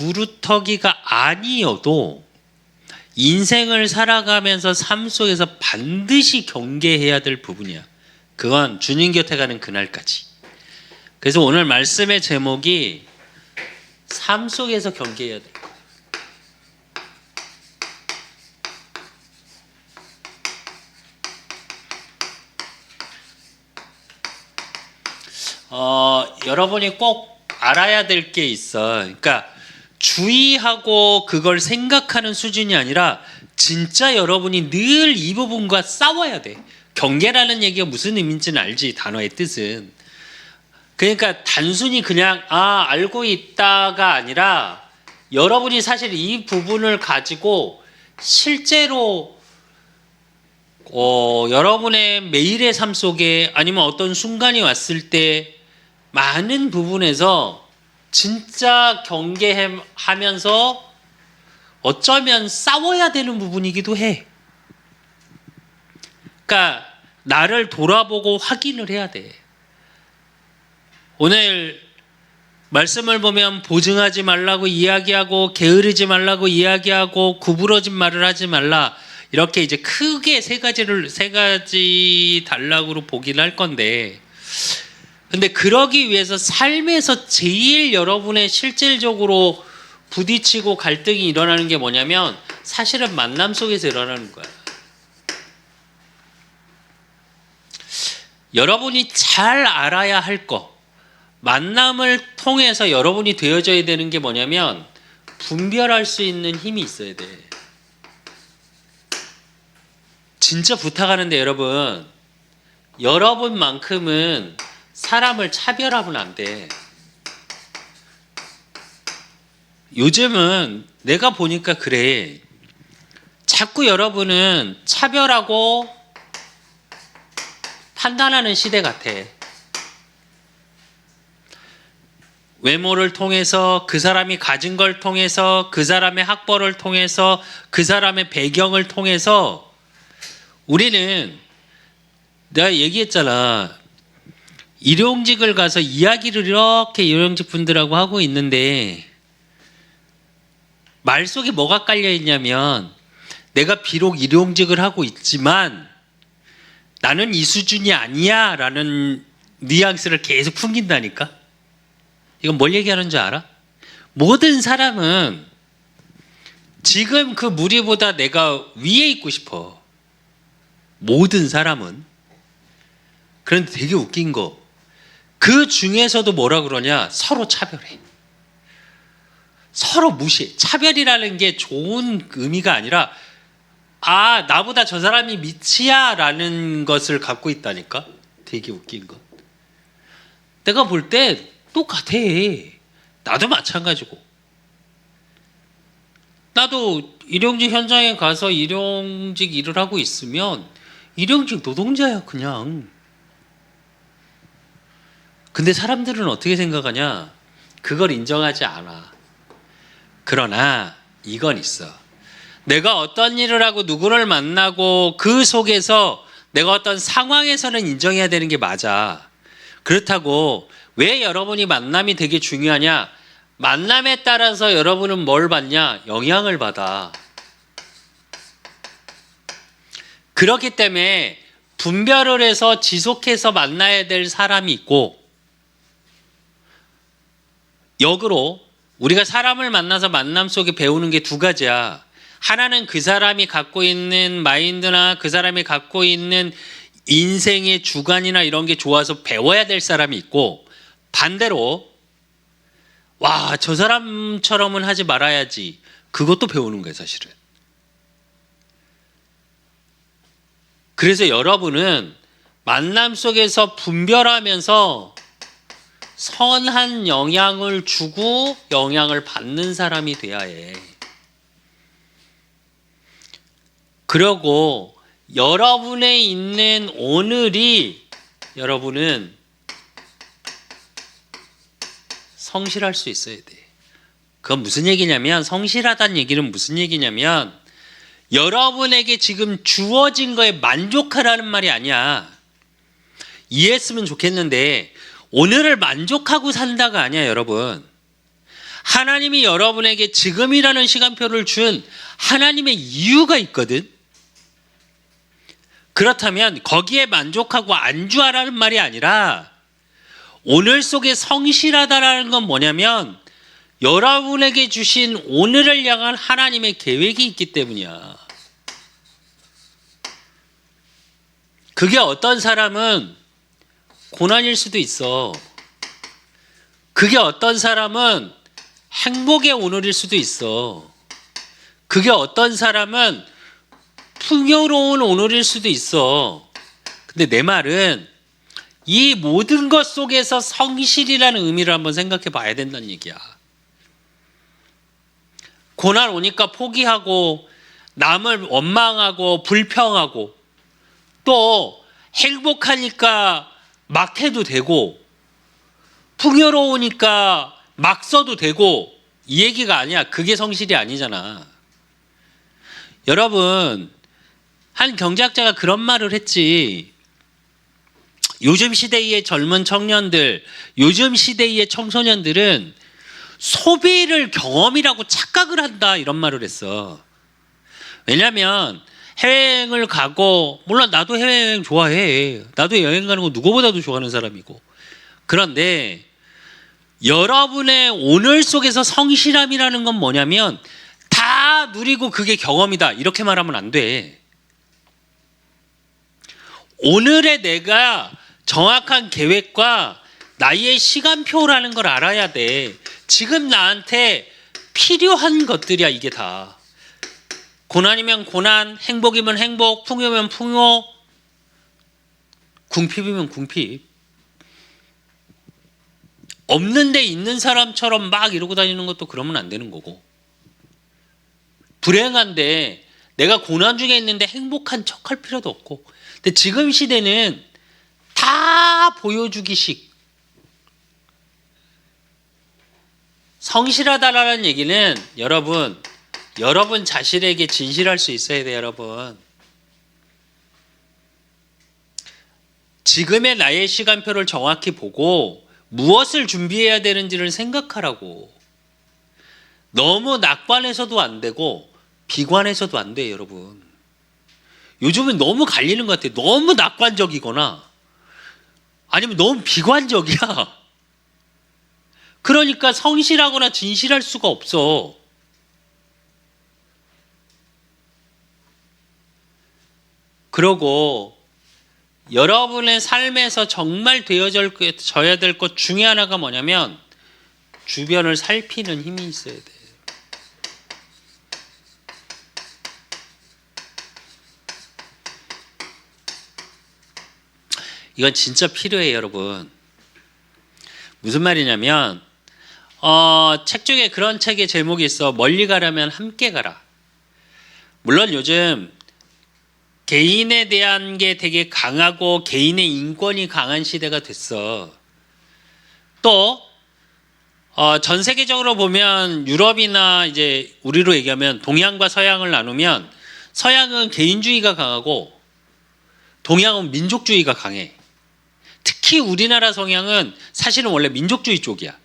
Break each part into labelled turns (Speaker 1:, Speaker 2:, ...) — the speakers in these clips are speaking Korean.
Speaker 1: 두루터기가 아니어도 인생을 살아가면서 삶 속에서 반드시 경계해야 될 부분이야. 그건 주님 곁에 가는 그날까지. 그래서 오늘 말씀의 제목이 삶 속에서 경계해야 될 거예요. 여러분이 꼭 알아야 될 게 있어. 그러니까 주의하고 그걸 생각하는 수준이 아니라 진짜 여러분이 늘 이 부분과 싸워야 돼. 경계라는 얘기가 무슨 의미인지는 알지, 단어의 뜻은. 그러니까 단순히 그냥 알고 있다가 아니라 여러분이 사실 이 부분을 가지고 실제로 여러분의 매일의 삶 속에 아니면 어떤 순간이 왔을 때 많은 부분에서 진짜 경계하면서 어쩌면 싸워야 되는 부분이기도 해. 그러니까 나를 돌아보고 확인을 해야 돼. 오늘 말씀을 보면 보증하지 말라고 이야기하고 게으르지 말라고 이야기하고 구부러진 말을 하지 말라. 이렇게 이제 크게 세 가지 단락으로 보긴 할 건데, 근데 그러기 위해서 삶에서 제일 여러분의 실질적으로 부딪히고 갈등이 일어나는 게 뭐냐면 사실은 만남 속에서 일어나는 거야. 여러분이 잘 알아야 할 거, 만남을 통해서 여러분이 되어져야 되는 게 뭐냐면 분별할 수 있는 힘이 있어야 돼. 진짜 부탁하는데 여러분만큼은 사람을 차별하면 안 돼. 요즘은 내가 보니까 그래. 자꾸 여러분은 차별하고 판단하는 시대 같아. 외모를 통해서, 그 사람이 가진 걸 통해서, 그 사람의 학벌을 통해서, 그 사람의 배경을 통해서 우리는, 내가 얘기했잖아, 일용직을 가서 이야기를 이렇게 일용직 분들하고 하고 있는데 말 속에 뭐가 깔려 있냐면 내가 비록 일용직을 하고 있지만 나는 이 수준이 아니야 라는 뉘앙스를 계속 풍긴다니까. 이건 뭘 얘기하는 줄 알아? 모든 사람은 지금 그 무리보다 내가 위에 있고 싶어. 모든 사람은. 그런데 되게 웃긴 거, 그 중에서도 뭐라 그러냐? 서로 차별해. 서로 무시해. 차별이라는 게 좋은 의미가 아니라 나보다 저 사람이 밑이야 라는 것을 갖고 있다니까. 되게 웃긴 거. 내가 볼 때 똑같아. 나도 마찬가지고. 나도 일용직 현장에 가서 일용직 일을 하고 있으면 일용직 노동자야 그냥. 근데 사람들은 어떻게 생각하냐? 그걸 인정하지 않아. 그러나 이건 있어. 내가 어떤 일을 하고 누구를 만나고 그 속에서 내가 어떤 상황에서는 인정해야 되는 게 맞아. 그렇다고 왜 여러분이 만남이 되게 중요하냐? 만남에 따라서 여러분은 뭘 받냐? 영향을 받아. 그렇기 때문에 분별을 해서 지속해서 만나야 될 사람이 있고, 역으로 우리가 사람을 만나서 만남 속에 배우는 게 두 가지야. 하나는 그 사람이 갖고 있는 마인드나 그 사람이 갖고 있는 인생의 주관이나 이런 게 좋아서 배워야 될 사람이 있고, 반대로 저 사람처럼은 하지 말아야지, 그것도 배우는 거예요 사실은. 그래서 여러분은 만남 속에서 분별하면서 선한 영향을 주고 영향을 받는 사람이 돼야 해. 그리고 여러분에 있는 오늘이 여러분은 성실할 수 있어야 돼. 그건 무슨 얘기냐면, 성실하다는 얘기는 무슨 얘기냐면 여러분에게 지금 주어진 거에 만족하라는 말이 아니야. 이해했으면 좋겠는데 오늘을 만족하고 산다가 아니야 여러분. 하나님이 여러분에게 지금이라는 시간표를 준 하나님의 이유가 있거든. 그렇다면 거기에 만족하고 안주하라는 말이 아니라 오늘 속에 성실하다라는 건 뭐냐면 여러분에게 주신 오늘을 향한 하나님의 계획이 있기 때문이야. 그게 어떤 사람은 고난일 수도 있어. 그게 어떤 사람은 행복의 오늘일 수도 있어. 그게 어떤 사람은 풍요로운 오늘일 수도 있어. 근데 내 말은 이 모든 것 속에서 성실이라는 의미를 한번 생각해 봐야 된다는 얘기야. 고난 오니까 포기하고 남을 원망하고 불평하고 또 행복하니까 막 해도 되고 풍요로우니까 막 써도 되고 이 얘기가 아니야. 그게 성실이 아니잖아. 여러분, 한 경제학자가 그런 말을 했지. 요즘 시대의 젊은 청년들, 요즘 시대의 청소년들은 소비를 경험이라고 착각을 한다 이런 말을 했어. 왜냐하면 해외여행을 가고 물론 나도 해외여행 좋아해. 나도 여행 가는 거 누구보다도 좋아하는 사람이고. 그런데 여러분의 오늘 속에서 성실함이라는 건 뭐냐면 다 누리고 그게 경험이다 이렇게 말하면 안 돼. 오늘의 내가 정확한 계획과 나의 시간표라는 걸 알아야 돼. 지금 나한테 필요한 것들이야 이게 다. 고난이면 고난, 행복이면 행복, 풍요면 풍요, 궁핍이면 궁핍. 없는데 있는 사람처럼 막 이러고 다니는 것도 그러면 안 되는 거고. 불행한데 내가 고난 중에 있는데 행복한 척할 필요도 없고. 근데 지금 시대는 다 보여주기식. 성실하다라는 얘기는 여러분 자신에게 진실할 수 있어야 돼요, 여러분. 지금의 나의 시간표를 정확히 보고 무엇을 준비해야 되는지를 생각하라고. 너무 낙관해서도 안 되고 비관해서도 안 돼요, 여러분. 요즘은 너무 갈리는 것 같아요. 너무 낙관적이거나 아니면 너무 비관적이야. 그러니까 성실하거나 진실할 수가 없어. 그러고 여러분의 삶에서 정말 되어져야 될 것 중에 하나가 뭐냐면 주변을 살피는 힘이 있어야 돼. 이건 진짜 필요해요, 여러분. 무슨 말이냐면 책 중에 그런 책의 제목이 있어. 멀리 가려면 함께 가라. 물론 요즘 개인에 대한 게 되게 강하고 개인의 인권이 강한 시대가 됐어. 또 전 세계적으로 보면 유럽이나 이제 우리로 얘기하면 동양과 서양을 나누면 서양은 개인주의가 강하고 동양은 민족주의가 강해. 특히 우리나라 성향은 사실은 원래 민족주의 쪽이야.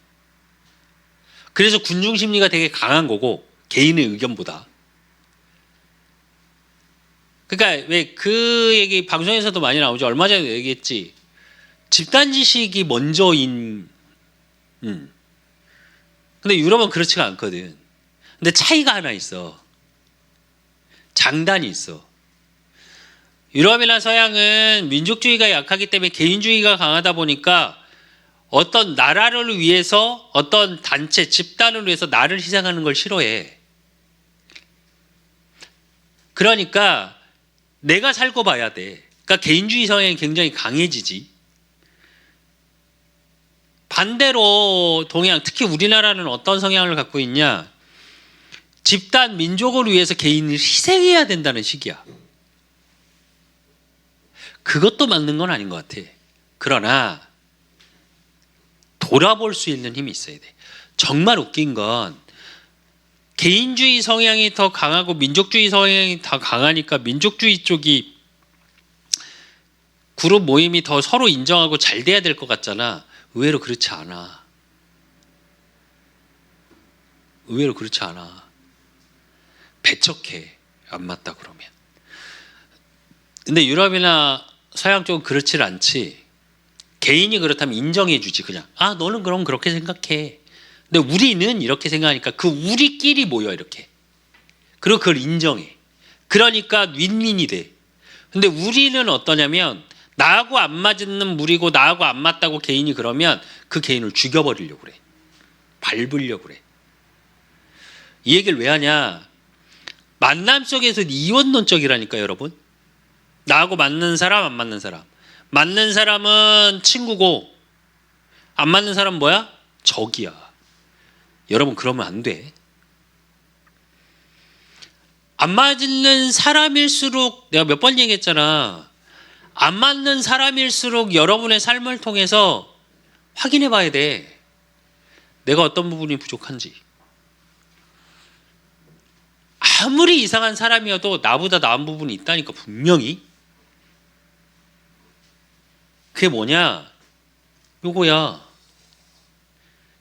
Speaker 1: 그래서 군중 심리가 되게 강한 거고 개인의 의견보다. 그러니까 왜 그 얘기 방송에서도 많이 나오죠. 얼마 전에 얘기했지. 집단 지식이 먼저인. 근데 유럽은 그렇지가 않거든. 근데 차이가 하나 있어. 장단이 있어. 유럽이나 서양은 민족주의가 약하기 때문에 개인주의가 강하다 보니까 어떤 나라를 위해서 어떤 단체, 집단을 위해서 나를 희생하는 걸 싫어해. 그러니까 내가 살고 봐야 돼. 그러니까 개인주의 성향이 굉장히 강해지지. 반대로 동양, 특히 우리나라는 어떤 성향을 갖고 있냐? 집단, 민족을 위해서 개인을 희생해야 된다는 식이야. 그것도 맞는 건 아닌 것 같아. 그러나 돌아볼 수 있는 힘이 있어야 돼. 정말 웃긴 건 개인주의 성향이 더 강하고 민족주의 성향이 더 강하니까 민족주의 쪽이 그룹 모임이 더 서로 인정하고 잘 돼야 될 것 같잖아. 의외로 그렇지 않아. 의외로 그렇지 않아. 배척해. 안 맞다 그러면. 근데 유럽이나 서양 쪽은 그렇지 않지. 개인이 그렇다면 인정해 주지. 그냥 너는 그럼 그렇게 생각해. 근데 우리는 이렇게 생각하니까 그 우리끼리 모여 이렇게. 그리고 그걸 인정해. 그러니까 윈윈이 돼. 근데 우리는 어떠냐면 나하고 안 맞는 무리고 나하고 안 맞다고 개인이 그러면 그 개인을 죽여버리려고 그래. 밟으려고 그래. 이 얘기를 왜 하냐. 만남 속에서 이원론적이라니까 여러분. 나하고 맞는 사람 안 맞는 사람. 맞는 사람은 친구고 안 맞는 사람은 뭐야? 적이야. 여러분 그러면 안 돼. 안 맞는 사람일수록 내가 몇 번 얘기했잖아. 안 맞는 사람일수록 여러분의 삶을 통해서 확인해 봐야 돼. 내가 어떤 부분이 부족한지. 아무리 이상한 사람이어도 나보다 나은 부분이 있다니까 분명히. 그게 뭐냐? 요거야.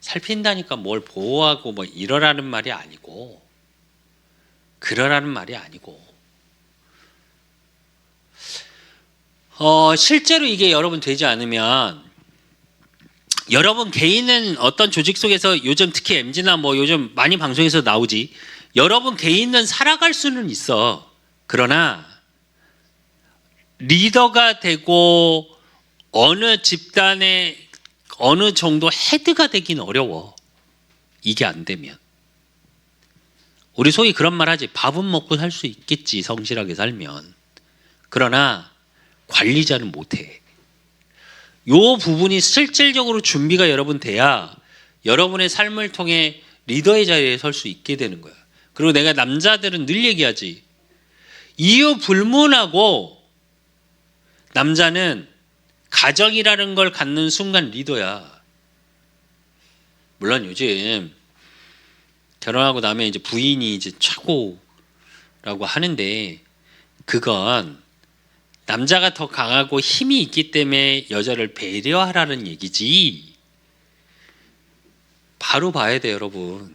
Speaker 1: 살핀다니까 뭘 보호하고 뭐 이러라는 말이 아니고 그러라는 말이 아니고 실제로 이게 여러분 되지 않으면 여러분 개인은 어떤 조직 속에서 요즘 특히 MZ나 뭐 요즘 많이 방송에서 나오지 여러분 개인은 살아갈 수는 있어. 그러나 리더가 되고 어느 집단의 어느 정도 헤드가 되긴 어려워. 이게 안 되면. 우리 소위 그런 말 하지. 밥은 먹고 살 수 있겠지. 성실하게 살면. 그러나 관리자는 못해. 요 부분이 실질적으로 준비가 여러분 돼야 여러분의 삶을 통해 리더의 자리에 설 수 있게 되는 거야. 그리고 내가 남자들은 늘 얘기하지. 이유 불문하고 남자는 가정이라는 걸 갖는 순간 리더야. 물론 요즘 결혼하고 나면 이제 부인이 이제 최고라고 하는데 그건 남자가 더 강하고 힘이 있기 때문에 여자를 배려하라는 얘기지. 바로 봐야 돼 여러분.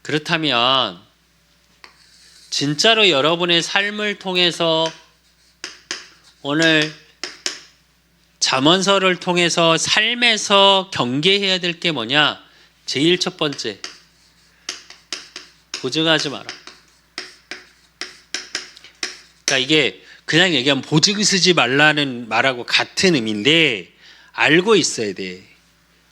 Speaker 1: 그렇다면 진짜로 여러분의 삶을 통해서 오늘 잠언서를 통해서 삶에서 경계해야 될 게 뭐냐? 제일 첫 번째, 보증하지 마라. 그러니까 이게 그냥 얘기하면 보증 쓰지 말라는 말하고 같은 의미인데 알고 있어야 돼.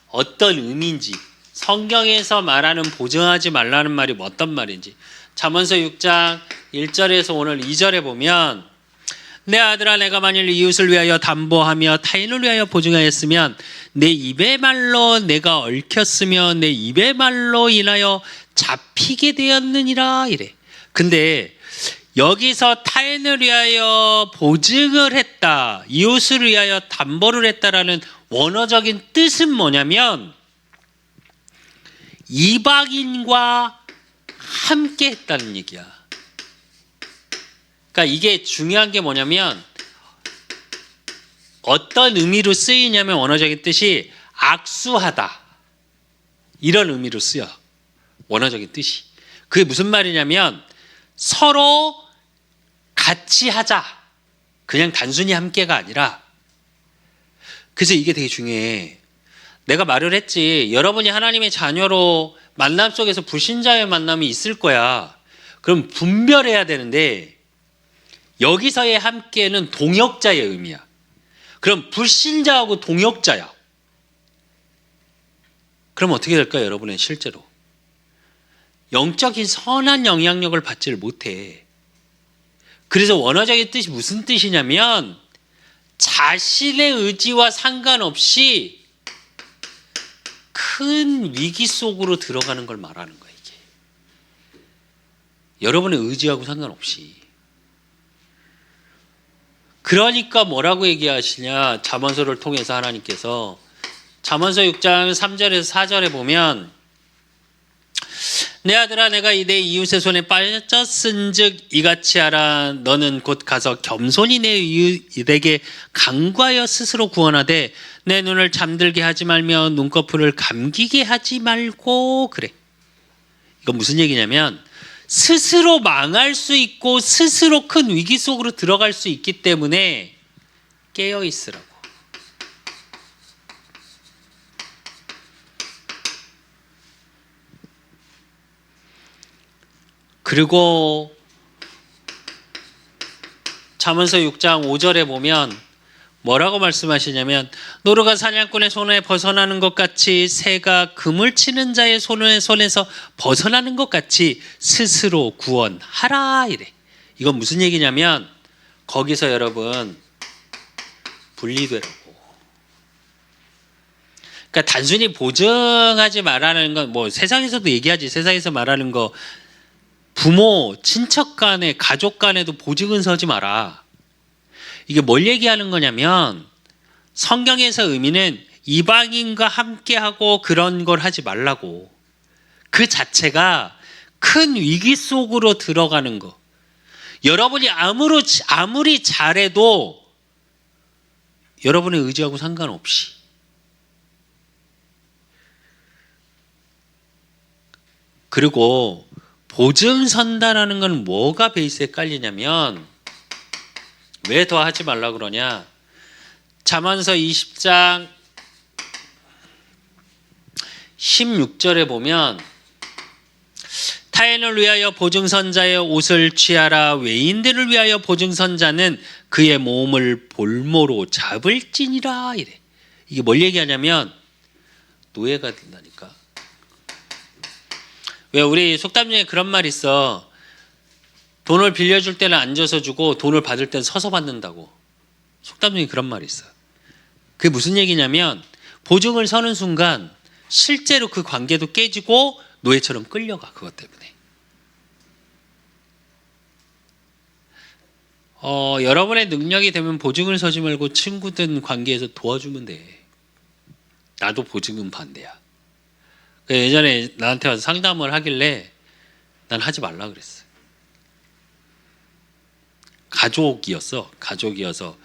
Speaker 1: 어떤 의미인지. 성경에서 말하는 보증하지 말라는 말이 어떤 말인지. 잠언서 6장 1절에서 오늘 2절에 보면 내 아들아 내가 만일 이웃을 위하여 담보하며 타인을 위하여 보증하였으면 내 입의 말로 내가 얽혔으며 내 입의 말로 인하여 잡히게 되었느니라 이래. 근데 여기서 타인을 위하여 보증을 했다, 이웃을 위하여 담보를 했다라는 원어적인 뜻은 뭐냐면 이방인과 함께 했다는 얘기야. 그러니까 이게 중요한 게 뭐냐면 어떤 의미로 쓰이냐면 원어적인 뜻이 악수하다 이런 의미로 쓰여. 원어적인 뜻이. 그게 무슨 말이냐면 서로 같이 하자. 그냥 단순히 함께가 아니라. 그래서 이게 되게 중요해. 내가 말을 했지. 여러분이 하나님의 자녀로 만남 속에서 불신자의 만남이 있을 거야. 그럼 분별해야 되는데 여기서의 함께는 동역자의 의미야. 그럼 불신자하고 동역자야. 그럼 어떻게 될까요, 여러분은 실제로? 영적인 선한 영향력을 받지를 못해. 그래서 원어적인 뜻이 무슨 뜻이냐면 자신의 의지와 상관없이 큰 위기 속으로 들어가는 걸 말하는 거야, 이게. 여러분의 의지하고 상관없이. 그러니까 뭐라고 얘기하시냐? 잠언서를 통해서 하나님께서 잠언서 6장 3절에서 4절에 보면 내 아들아 내가 내 이웃의 손에 빠졌은즉 이같이 하라. 너는 곧 가서 겸손히 내 이웃에게 간구하여 스스로 구원하되 내 눈을 잠들게 하지 말며 눈꺼풀을 감기게 하지 말고. 그래. 이건 무슨 얘기냐면 스스로 망할 수 있고 스스로 큰 위기 속으로 들어갈 수 있기 때문에 깨어 있으라고. 그리고 잠언서 6장 5절에 보면 뭐라고 말씀하시냐면 노루가 사냥꾼의 손에 벗어나는 것 같이 새가 그물 치는 자의 손에서 벗어나는 것 같이 스스로 구원하라 이래. 이건 무슨 얘기냐면 거기서 여러분 분리되라고. 그러니까 단순히 보증하지 말라는 건 뭐 세상에서도 얘기하지. 세상에서 말하는 거 부모, 친척 간에, 가족 간에도 보증은 서지 마라. 이게 뭘 얘기하는 거냐면 성경에서 의미는 이방인과 함께하고 그런 걸 하지 말라고. 그 자체가 큰 위기 속으로 들어가는 거. 여러분이 아무리 잘해도 여러분의 의지하고 상관없이. 그리고 보증 선다라는 건 뭐가 베이스에 깔리냐면 왜 더 하지 말라 그러냐? 잠언서 20장 16절에 보면 타인을 위하여 보증선자의 옷을 취하라. 외인들을 위하여 보증선자는 그의 몸을 볼모로 잡을지니라 이래. 이게 뭘 얘기하냐면 노예가 된다니까. 왜 우리 속담 중에 그런 말 있어. 돈을 빌려줄 때는 앉아서 주고 돈을 받을 때는 서서 받는다고. 속담 중에 그런 말이 있어. 그게 무슨 얘기냐면 보증을 서는 순간 실제로 그 관계도 깨지고 노예처럼 끌려가. 그것 때문에. 여러분의 능력이 되면 보증을 서지 말고 친구든 관계에서 도와주면 돼. 나도 보증은 반대야. 예전에 나한테 와서 상담을 하길래 난 하지 말라 그랬어. 가족이어서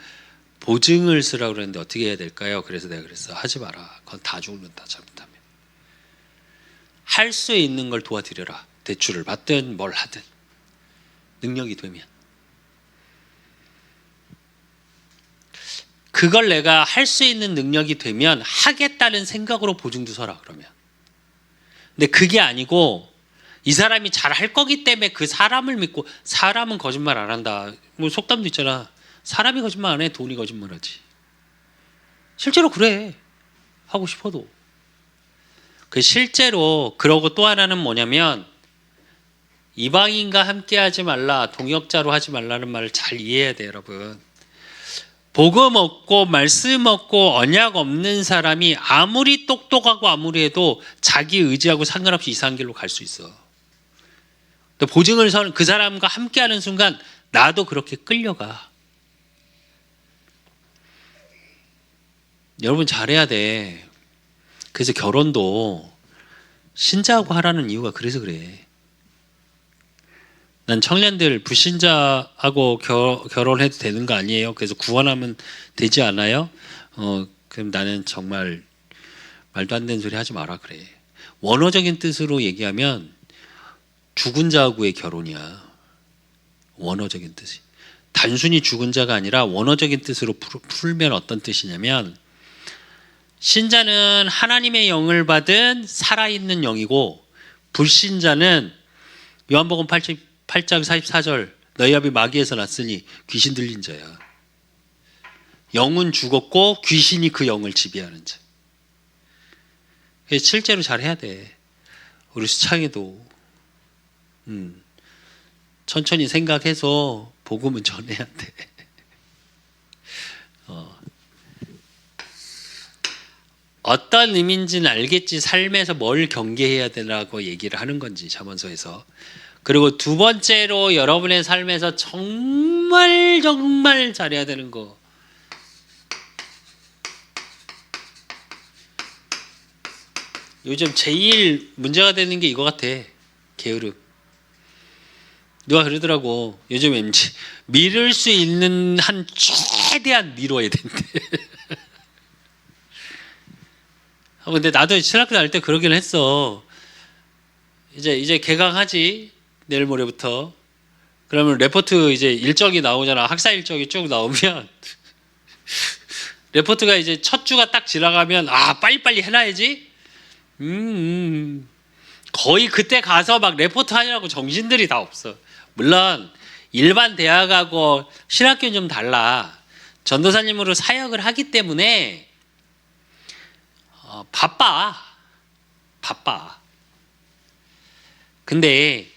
Speaker 1: 보증을 쓰라고 그랬는데 어떻게 해야 될까요? 그래서 내가 그랬어. 하지 마라. 그건 다 죽는다 잘못하면. 할 수 있는 걸 도와드려라. 대출을 받든 뭘 하든 능력이 되면. 그걸 내가 할 수 있는 능력이 되면 하겠다는 생각으로 보증도 서라 그러면. 근데 그게 아니고 이 사람이 잘 할 거기 때문에 그 사람을 믿고. 사람은 거짓말 안 한다. 뭐 속담도 있잖아. 사람이 거짓말 안 해. 돈이 거짓말하지. 실제로 그래. 하고 싶어도. 그 실제로 그러고 또 하나는 뭐냐면 이방인과 함께하지 말라. 동역자로 하지 말라는 말을 잘 이해해야 돼요, 여러분. 복음 없고 말씀 없고 언약 없는 사람이 아무리 똑똑하고 아무리 해도 자기 의지하고 상관없이 이상한 길로 갈 수 있어. 보증을 서는 그 사람과 함께하는 순간 나도 그렇게 끌려가. 여러분 잘해야 돼. 그래서 결혼도 신자하고 하라는 이유가 그래서 그래. 난 청년들 불신자하고 결혼해도 되는 거 아니에요? 그래서 구원하면 되지 않아요? 그럼 나는 정말 말도 안 되는 소리 하지 마라 그래. 원어적인 뜻으로 얘기하면 죽은 자하고의 결혼이야. 원어적인 뜻이. 단순히 죽은 자가 아니라 원어적인 뜻으로 풀면 어떤 뜻이냐면 신자는 하나님의 영을 받은 살아있는 영이고 불신자는 요한복음 8장 44절 너희 아비 마귀에서 났으니 귀신 들린 자야. 영은 죽었고 귀신이 그 영을 지배하는 자. 실제로 잘해야 돼. 우리 수창에도 천천히 생각해서 복음은 전해야 돼. 어떤 의미인지는 알겠지. 삶에서 뭘 경계해야 되라고 얘기를 하는 건지 잠언서에서. 그리고 두 번째로 여러분의 삶에서 정말 잘해야 되는 거. 요즘 제일 문제가 되는 게 이거 같아. 게으름. 누가 그러더라고. 요즘 MZ 미룰 수 있는 한 최대한 미뤄야 된대. 근데 나도 신학교 다닐 때 그러긴 했어. 이제 개강하지, 내일 모레부터. 그러면 레포트 이제 일정이 나오잖아. 학사 일정이 쭉 나오면 레포트가 이제 첫 주가 딱 지나가면 빨리빨리 해놔야지. 거의 그때 가서 막 레포트 하느라고 정신들이 다 없어. 물론 일반 대학하고 신학교는 좀 달라. 전도사님으로 사역을 하기 때문에 바빠. 근데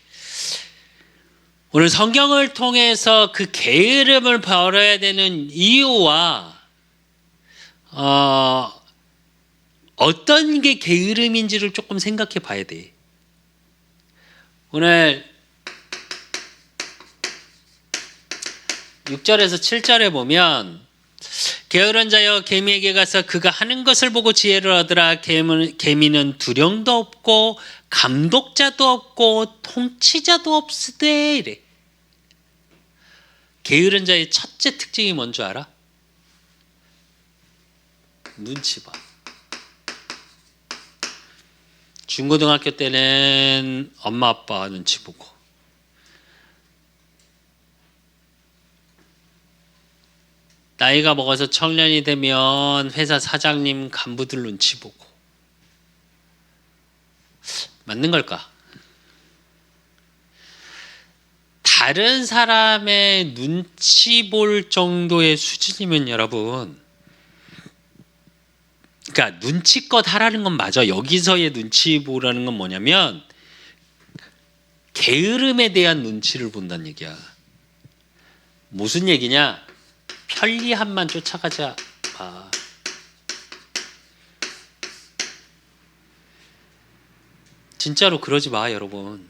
Speaker 1: 오늘 성경을 통해서 그 게으름을 버려야 되는 이유와 어떤 게 게으름인지를 조금 생각해 봐야 돼. 오늘 6절에서 7절에 보면 게으른 자여 개미에게 가서 그가 하는 것을 보고 지혜를 얻으라. 개미는 두령도 없고 감독자도 없고 통치자도 없으되 이래. 게으른 자의 첫째 특징이 뭔지 알아? 눈치 봐. 중고등학교 때는 엄마 아빠 눈치 보고, 나이가 먹어서 청년이 되면 회사 사장님 간부들 눈치 보고. 맞는 걸까? 다른 사람의 눈치 볼 정도의 수준이면 여러분, 그러니까 눈치껏 하라는 건 맞아. 여기서의 눈치 보라는 건 뭐냐면 게으름에 대한 눈치를 본다는 얘기야. 무슨 얘기냐? 편리함만 쫓아가지 마. 진짜로 그러지 마, 여러분.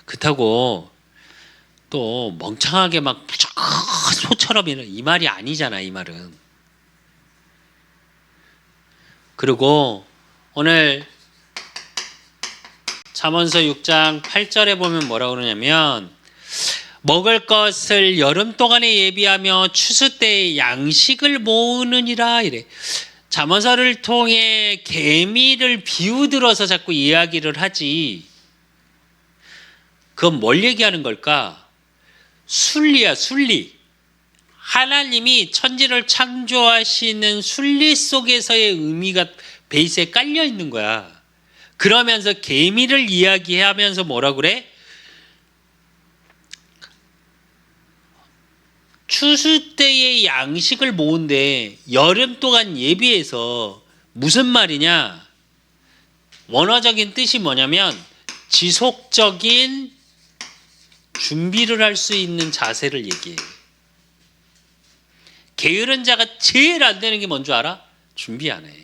Speaker 1: 그렇다고 또 멍청하게 막 소처럼 이 말이 아니잖아, 이 말은. 그리고 오늘 잠언서 6장 8절에 보면 뭐라고 그러냐면 먹을 것을 여름 동안에 예비하며 추수 때에 양식을 모으느니라 이래. 잠언서를 통해 개미를 비유들어서 자꾸 이야기를 하지. 그건 뭘 얘기하는 걸까? 순리야, 순리. 하나님이 천지를 창조하시는 순리 속에서의 의미가 베이스에 깔려 있는 거야. 그러면서 개미를 이야기하면서 뭐라 그래? 추수 때의 양식을 모은데 여름 동안 예비해서. 무슨 말이냐? 원어적인 뜻이 뭐냐면 지속적인 준비를 할 수 있는 자세를 얘기해. 게으른 자가 제일 안 되는 게 뭔지 알아? 준비 안 해.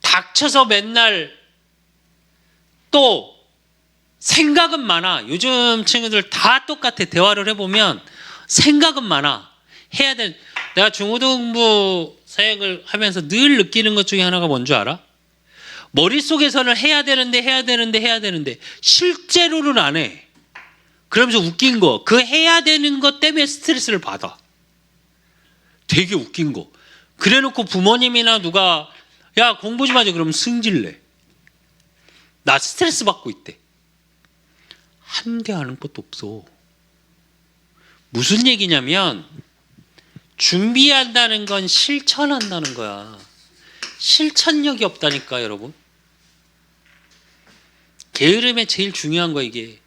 Speaker 1: 닥쳐서 맨날 또 생각은 많아. 요즘 친구들 다 똑같아. 대화를 해보면 생각은 많아. 해야 돼. 내가 중고등부 사역을 하면서 늘 느끼는 것 중에 하나가 뭔지 알아? 머릿속에서는 해야 되는데 실제로는 안 해. 그러면서 웃긴 거, 그 해야 되는 것 때문에 스트레스를 받아. 되게 웃긴 거. 그래놓고 부모님이나 누가 야 공부 좀 하자 그러면 승질내. 나 스트레스 받고 있대. 한 게 아는 것도 없어. 무슨 얘기냐면 준비한다는 건 실천한다는 거야. 실천력이 없다니까 여러분. 게으름에 제일 중요한 거 이게.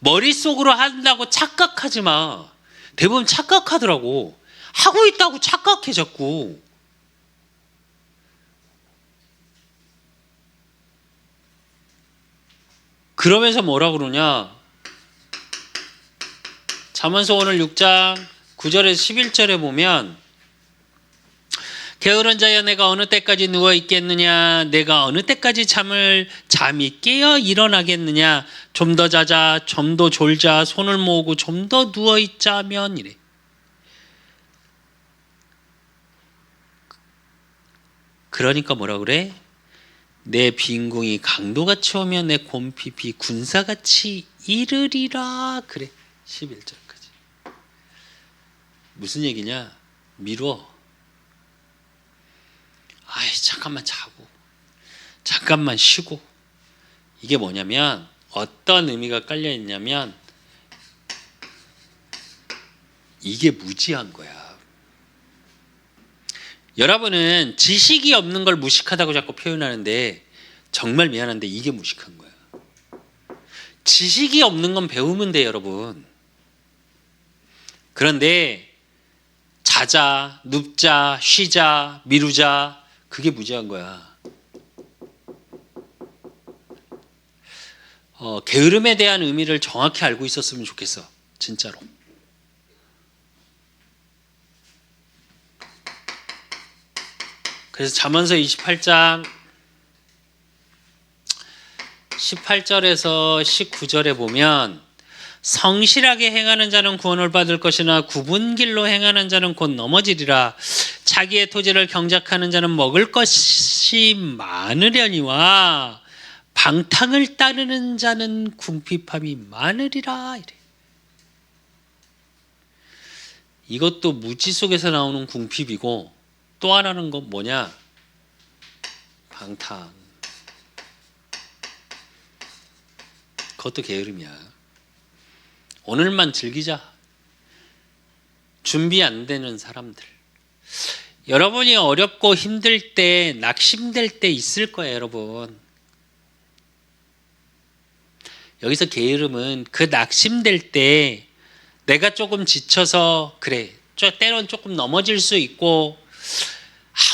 Speaker 1: 머릿속으로 한다고 착각하지 마. 대부분 착각하더라고. 하고 있다고 착각해 자꾸. 그러면서 뭐라 그러냐? 잠언서 오늘 6장 9절에서 11절에 보면 게으른 자여 내가 어느 때까지 누워 있겠느냐? 내가 어느 때까지 잠이 깨어 일어나겠느냐? 좀 더 자자, 좀 더 졸자, 손을 모으고 좀 더 누워 있자면 이래. 그러니까 뭐라 그래? 내 빈궁이 강도같이 오면 내 곰핍이 군사같이 이르리라. 그래. 11절까지. 무슨 얘기냐? 미뤄. 아이, 잠깐만 자고, 잠깐만 쉬고. 이게 뭐냐면 어떤 의미가 깔려 있냐면 이게 무지한 거야. 여러분은 지식이 없는 걸 무식하다고 자꾸 표현하는데 정말 미안한데 이게 무식한 거야. 지식이 없는 건 배우면 돼, 여러분. 그런데 자자, 눕자, 쉬자, 미루자, 그게 무지한 거야. 게으름에 대한 의미를 정확히 알고 있었으면 좋겠어, 진짜로. 그래서 잠언서 28장 18절에서 19절에 보면 성실하게 행하는 자는 구원을 받을 것이나 굽은 길로 행하는 자는 곧 넘어지리라. 자기의 토지를 경작하는 자는 먹을 것이 많으려니와 방탕을 따르는 자는 궁핍함이 많으리라. 이래. 이것도 무지 속에서 나오는 궁핍이고 또 하나는 건 뭐냐? 방탕. 그것도 게으름이야. 오늘만 즐기자. 준비 안 되는 사람들. 여러분이 어렵고 힘들 때, 낙심될 때 있을 거예요, 여러분. 여기서 게으름은 그 낙심될 때 내가 조금 지쳐서 그래, 때론 조금 넘어질 수 있고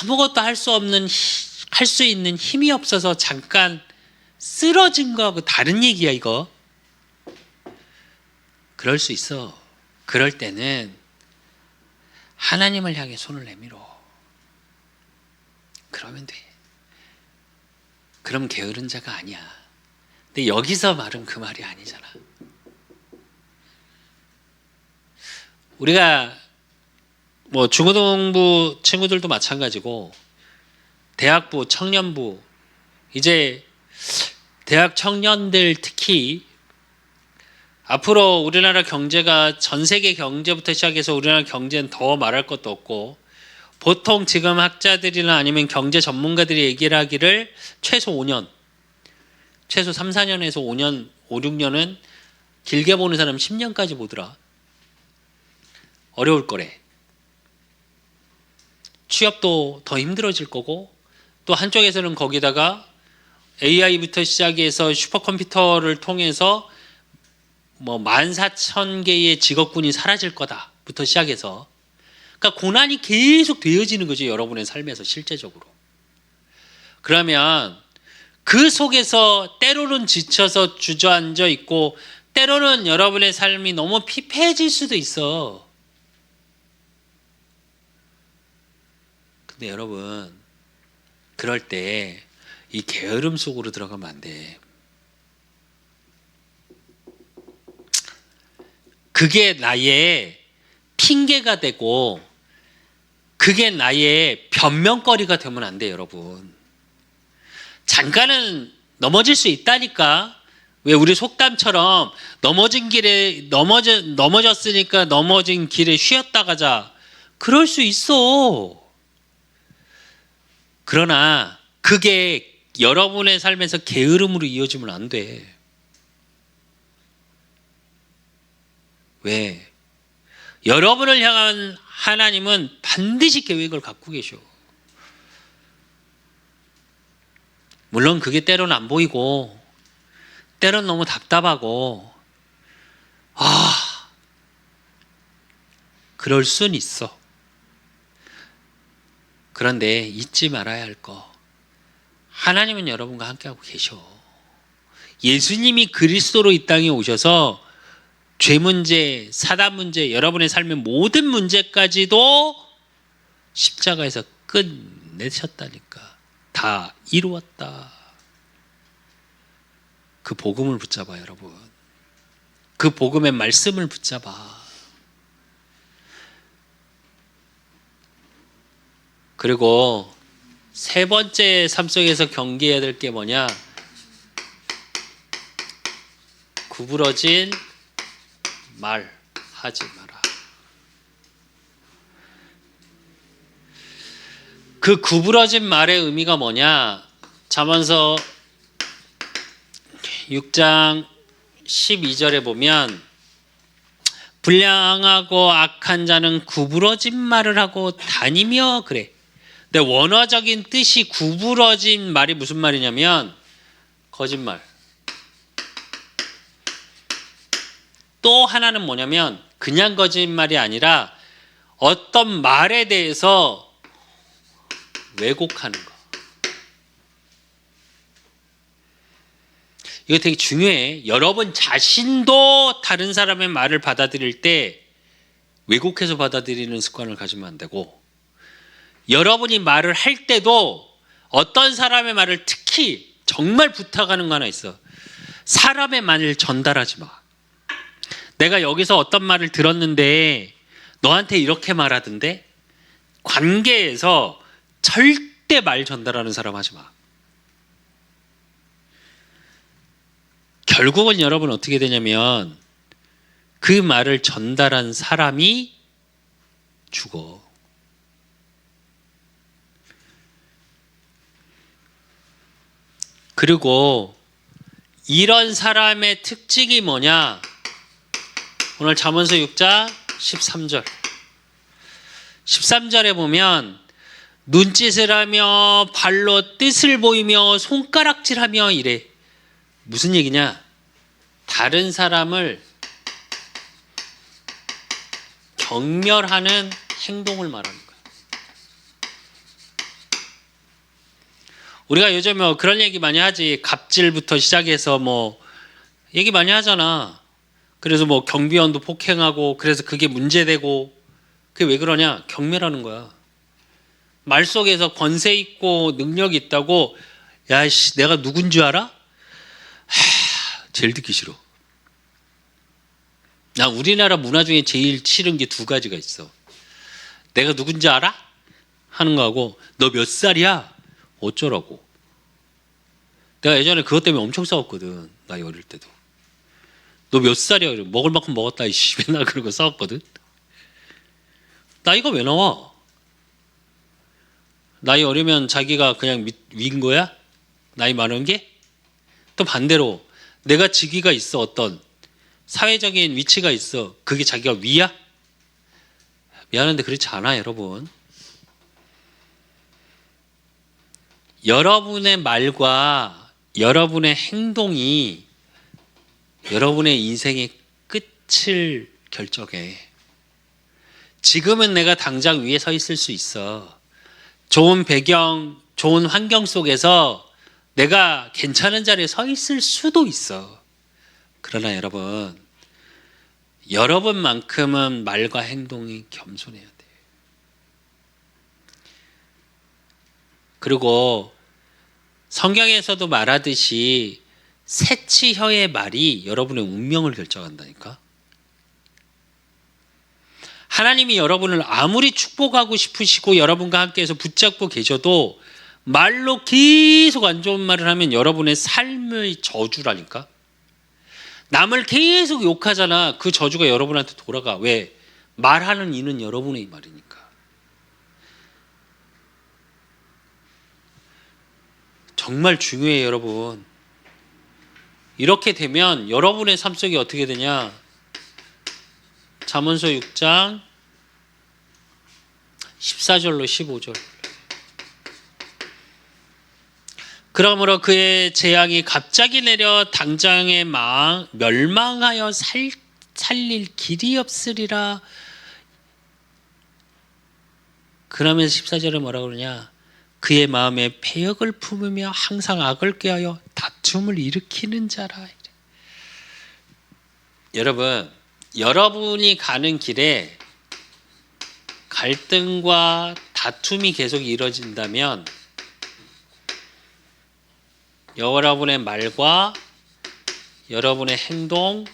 Speaker 1: 아무것도 할 수 있는 힘이 없어서 잠깐 쓰러진 거하고 다른 얘기야, 이거. 그럴 수 있어. 그럴 때는 하나님을 향해 손을 내밀어. 그러면 돼. 그럼 게으른 자가 아니야. 근데 여기서 말은 그 말이 아니잖아. 우리가 뭐 중고등부 친구들도 마찬가지고 대학부, 청년부, 이제 대학 청년들 특히 앞으로 우리나라 경제가 전 세계 경제부터 시작해서 우리나라 경제는 더 말할 것도 없고, 보통 지금 학자들이나 아니면 경제 전문가들이 얘기를 하기를 최소 5년, 최소 3, 4년에서 5년, 5, 6년은 길게 보는 사람 10년까지 보더라. 어려울 거래. 취업도 더 힘들어질 거고, 또 한쪽에서는 거기다가 AI부터 시작해서 슈퍼컴퓨터를 통해서 뭐 14,000개의 직업군이 사라질 거다부터 시작해서, 그러니까 고난이 계속 되어지는 거죠, 여러분의 삶에서 실제적으로. 그러면 그 속에서 때로는 지쳐서 주저앉아 있고 때로는 여러분의 삶이 너무 피폐해질 수도 있어. 근데 여러분, 그럴 때 이 게으름 속으로 들어가면 안 돼. 그게 나의 핑계가 되고 그게 나의 변명거리가 되면 안 돼, 여러분. 잠깐은 넘어질 수 있다니까. 왜 우리 속담처럼 넘어졌으니까 넘어진 길에 쉬었다 가자. 그럴 수 있어. 그러나 그게 여러분의 삶에서 게으름으로 이어지면 안 돼. 왜? 여러분을 향한 하나님은 반드시 계획을 갖고 계셔. 물론 그게 때로는 안 보이고 때로는 너무 답답하고 그럴 순 있어. 그런데 잊지 말아야 할 거, 하나님은 여러분과 함께하고 계셔. 예수님이 그리스도로 이 땅에 오셔서 죄 문제, 사단 문제, 여러분의 삶의 모든 문제까지도 십자가에서 끝내셨다니까. 다 이루었다. 그 복음을 붙잡아, 여러분. 그 복음의 말씀을 붙잡아. 그리고 세 번째 삶 속에서 경계해야 될 게 뭐냐? 구부러진 말 하지 마라. 그 구부러진 말의 의미가 뭐냐? 잠언서 6장 12절에 보면 불량하고 악한 자는 구부러진 말을 하고 다니며 그래. 근데 원어적인 뜻이 구부러진 말이 무슨 말이냐면 거짓말. 또 하나는 뭐냐면 그냥 거짓말이 아니라 어떤 말에 대해서 왜곡하는 거. 이거 되게 중요해. 여러분 자신도 다른 사람의 말을 받아들일 때 왜곡해서 받아들이는 습관을 가지면 안 되고, 여러분이 말을 할 때도 어떤 사람의 말을 특히 정말 부탁하는 거 하나 있어. 사람의 말을 전달하지 마. 내가 여기서 어떤 말을 들었는데 너한테 이렇게 말하던데? 관계에서 절대 말 전달하는 사람 하지 마. 결국은 여러분 어떻게 되냐면 그 말을 전달한 사람이 죽어. 그리고 이런 사람의 특징이 뭐냐? 오늘 잠언서 6장 13절. 13절에 보면 눈짓을 하며 발로 뜻을 보이며 손가락질하며 이래. 무슨 얘기냐? 다른 사람을 경멸하는 행동을 말하는 거야. 우리가 요즘에 그런 얘기 많이 하지. 갑질부터 시작해서 뭐 얘기 많이 하잖아. 그래서 뭐 경비원도 폭행하고, 그래서 그게 문제되고. 그게 왜 그러냐? 경멸하는 거야. 말 속에서 권세 있고 능력이 있다고, 야씨 내가 누군 줄 알아? 제일 듣기 싫어. 나 우리나라 문화 중에 제일 싫은 게 두 가지가 있어. 내가 누군지 알아? 하는 거하고, 너 몇 살이야? 어쩌라고. 내가 예전에 그것 때문에 엄청 싸웠거든. 나이 어릴 때도. 너 몇 살이야? 그래. 먹을 만큼 먹었다. 이씨 맨날 그러고 싸웠거든. 나이가 왜 나와? 나이 어리면 자기가 그냥 위인 거야? 나이 많은 게? 또 반대로 내가 직위가 있어. 어떤 사회적인 위치가 있어. 그게 자기가 위야? 미안한데 그렇지 않아 여러분. 여러분의 말과 여러분의 행동이 여러분의 인생의 끝을 결정해. 지금은 내가 당장 위에 서 있을 수 있어. 좋은 배경, 좋은 환경 속에서 내가 괜찮은 자리에 서 있을 수도 있어. 그러나 여러분, 여러분만큼은 말과 행동이 겸손해야 돼. 그리고 성경에서도 말하듯이 새치혀의 말이 여러분의 운명을 결정한다니까. 하나님이 여러분을 아무리 축복하고 싶으시고 여러분과 함께해서 붙잡고 계셔도 말로 계속 안 좋은 말을 하면 여러분의 삶의 저주라니까. 남을 계속 욕하잖아. 그 저주가 여러분한테 돌아가. 왜? 말하는 이는 여러분의 말이니까. 정말 중요해요 여러분. 이렇게 되면 여러분의 삶 속이 어떻게 되냐? 잠언서 6장 14절로 15절. 그러므로 그의 재앙이 갑자기 내려 당장에 멸망하여 살릴 길이 없으리라. 그러면서 14절에 뭐라고 그러냐? 그의 마음에 패역을 품으며 항상 악을 꾀하여 다툼을 일으키는 자라. 여러분, 여러분이 가는 길에 갈등과 다툼이 계속 이뤄진다면 여러분의 말과 여러분의 행동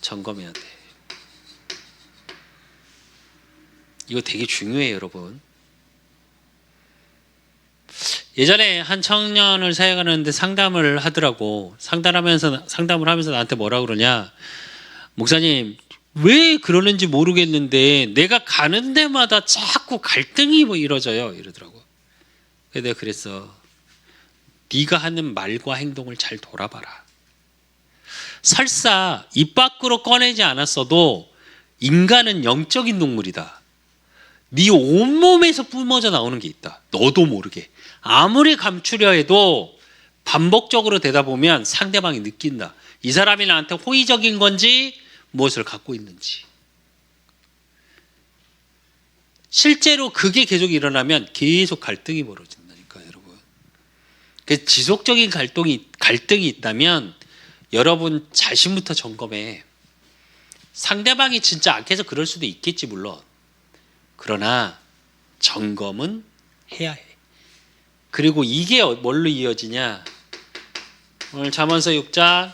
Speaker 1: 점검해야 돼. 이거 되게 중요해요 여러분. 예전에 한 청년을 사역하는데 상담을 하더라고. 상담을 하면서 나한테 뭐라 그러냐? 목사님, 왜 그러는지 모르겠는데 내가 가는 데마다 자꾸 갈등이 뭐 이루어져요. 이러더라고. 그래서 내가 그랬어. 네가 하는 말과 행동을 잘 돌아봐라. 설사 입 밖으로 꺼내지 않았어도 인간은 영적인 동물이다. 네 온몸에서 뿜어져 나오는 게 있다. 너도 모르게. 아무리 감추려 해도 반복적으로 되다 보면 상대방이 느낀다. 이 사람이 나한테 호의적인 건지 무엇을 갖고 있는지. 실제로 그게 계속 일어나면 계속 갈등이 벌어진다니까, 여러분. 그 지속적인 갈등이 있다면 여러분 자신부터 점검해. 상대방이 진짜 악해서 그럴 수도 있겠지, 물론. 그러나 점검은 해야 해. 그리고 이게 뭘로 이어지냐? 오늘 잠언서 6장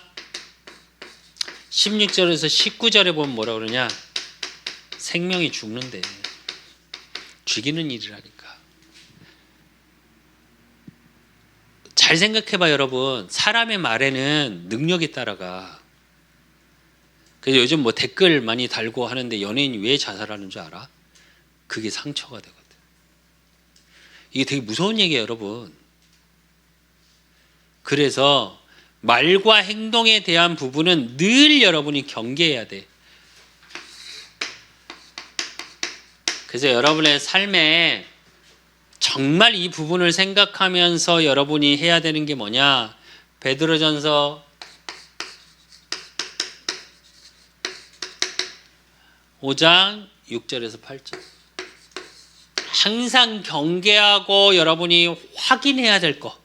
Speaker 1: 16절에서 19절에 보면 뭐라 그러냐? 생명이 죽는데 죽이는 일이라니까. 잘 생각해봐, 여러분. 사람의 말에는 능력이 따라가. 그래서 요즘 뭐 댓글 많이 달고 하는데 연예인이 왜 자살하는 줄 알아? 그게 상처가 되거든. 이게 되게 무서운 얘기예요, 여러분. 그래서 말과 행동에 대한 부분은 늘 여러분이 경계해야 돼. 그래서 여러분의 삶에 정말 이 부분을 생각하면서 여러분이 해야 되는 게 뭐냐? 베드로전서 5장 6절에서 8절. 항상 경계하고 여러분이 확인해야 될 것.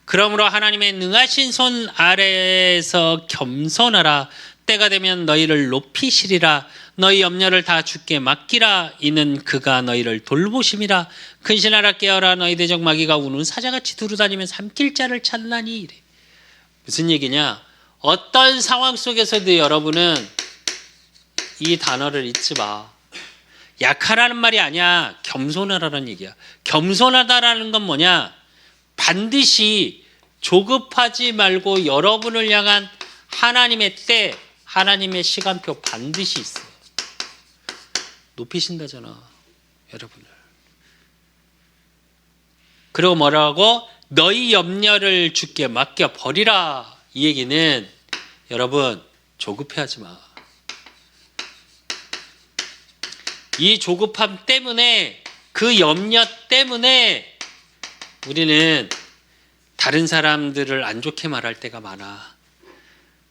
Speaker 1: 그러므로 하나님의 능하신 손 아래에서 겸손하라. 때가 되면 너희를 높이시리라. 너희 염려를 다 주께 맡기라. 이는 그가 너희를 돌보심이라. 근신하라 깨어라. 너희 대적 마귀가 우는 사자같이 두루다니며 삼킬 자를 찾나니. 이래. 무슨 얘기냐? 어떤 상황 속에서도 여러분은 이 단어를 잊지 마. 약하라는 말이 아니야. 겸손하라는 얘기야. 겸손하다라는 건 뭐냐? 반드시 조급하지 말고 여러분을 향한 하나님의 때, 하나님의 시간표 반드시 있어요. 높이신다잖아, 여러분을. 그리고 뭐라고? 너희 염려를 주께 맡겨 버리라. 이 얘기는 여러분 조급해하지 마. 이 조급함 때문에, 그 염려 때문에 우리는 다른 사람들을 안 좋게 말할 때가 많아.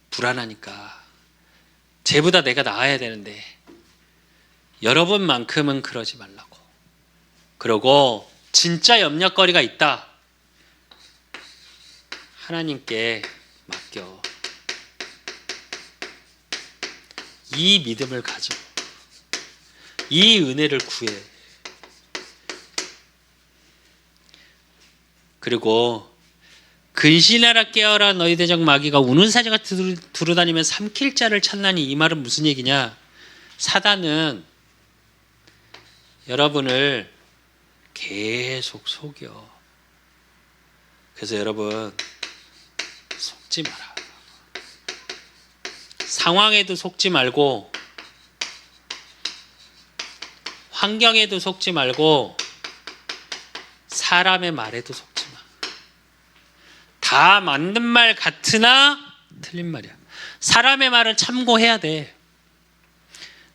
Speaker 1: 불안하니까. 쟤보다 내가 나아야 되는데. 여러분만큼은 그러지 말라고. 그리고 진짜 염려거리가 있다. 하나님께 맡겨. 이 믿음을 가지고 이 은혜를 구해. 그리고 근신하라 깨어라. 너희 대적 마귀가 우는 사자같이 두루다니며 삼킬 자를 찾나니. 이 말은 무슨 얘기냐? 사단은 여러분을 계속 속여. 그래서 여러분 속지 마라. 상황에도 속지 말고, 환경에도 속지 말고, 사람의 말에도 속지 마. 다 맞는 말 같으나 틀린 말이야. 사람의 말을 참고해야 돼.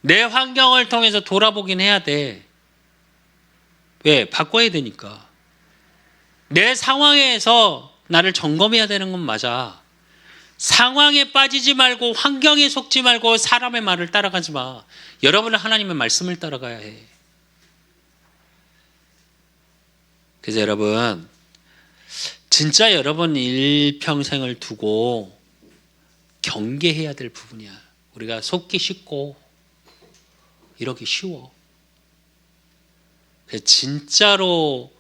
Speaker 1: 내 환경을 통해서 돌아보긴 해야 돼. 왜? 바꿔야 되니까. 내 상황에서 나를 점검해야 되는 건 맞아. 상황에 빠지지 말고, 환경에 속지 말고, 사람의 말을 따라가지 마. 여러분은 하나님의 말씀을 따라가야 해. 그래서 여러분, 진짜 여러분 일평생을 두고 경계해야 될 부분이야. 우리가 속기 쉽고 이러기 쉬워. 그래서 진짜로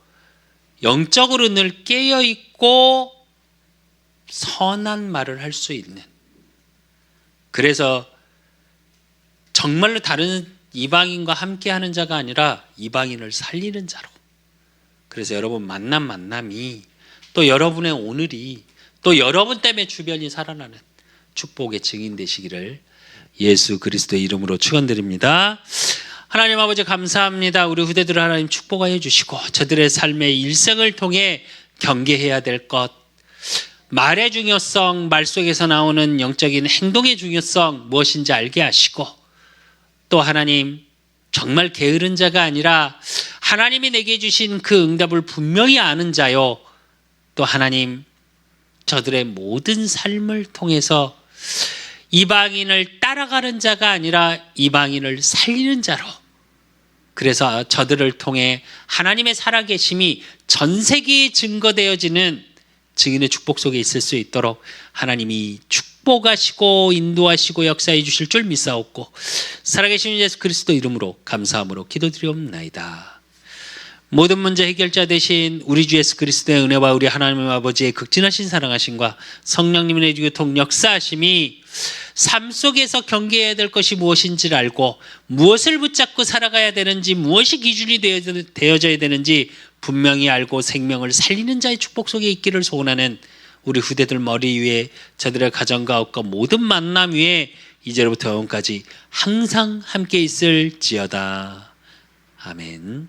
Speaker 1: 영적으로 늘 깨어있고 선한 말을 할 수 있는, 그래서 정말로 다른 이방인과 함께하는 자가 아니라 이방인을 살리는 자로, 그래서 여러분 만남이 또 여러분의 오늘이 또 여러분 때문에 주변이 살아나는 축복의 증인 되시기를 예수 그리스도의 이름으로 축원드립니다. 하나님 아버지 감사합니다. 우리 후대들을 하나님 축복하여 주시고 저들의 삶의 일생을 통해 경계해야 될 것, 말의 중요성, 말 속에서 나오는 영적인 행동의 중요성 무엇인지 알게 하시고, 또 하나님 정말 게으른 자가 아니라 하나님이 내게 주신 그 응답을 분명히 아는 자요, 또 하나님 저들의 모든 삶을 통해서 이방인을 따라가는 자가 아니라 이방인을 살리는 자로, 그래서 저들을 통해 하나님의 살아계심이 전 세계에 증거되어지는 증인의 축복 속에 있을 수 있도록 하나님이 축복하시고 인도하시고 역사해 주실 줄 믿사옵고, 살아계신 예수 그리스도 이름으로 감사함으로 기도드리옵나이다. 모든 문제 해결자 되신 우리 주 예수 그리스도의 은혜와 우리 하나님 아버지의 극진하신 사랑하심과 성령님의 교통 역사하심이 삶 속에서 경계해야 될 것이 무엇인지를 알고 무엇을 붙잡고 살아가야 되는지, 무엇이 기준이 되어져야 되는지 분명히 알고 생명을 살리는 자의 축복 속에 있기를 소원하는 우리 후대들 머리 위에, 저들의 가정과 업과 모든 만남 위에 이제로부터 영원까지 항상 함께 있을지어다. 아멘.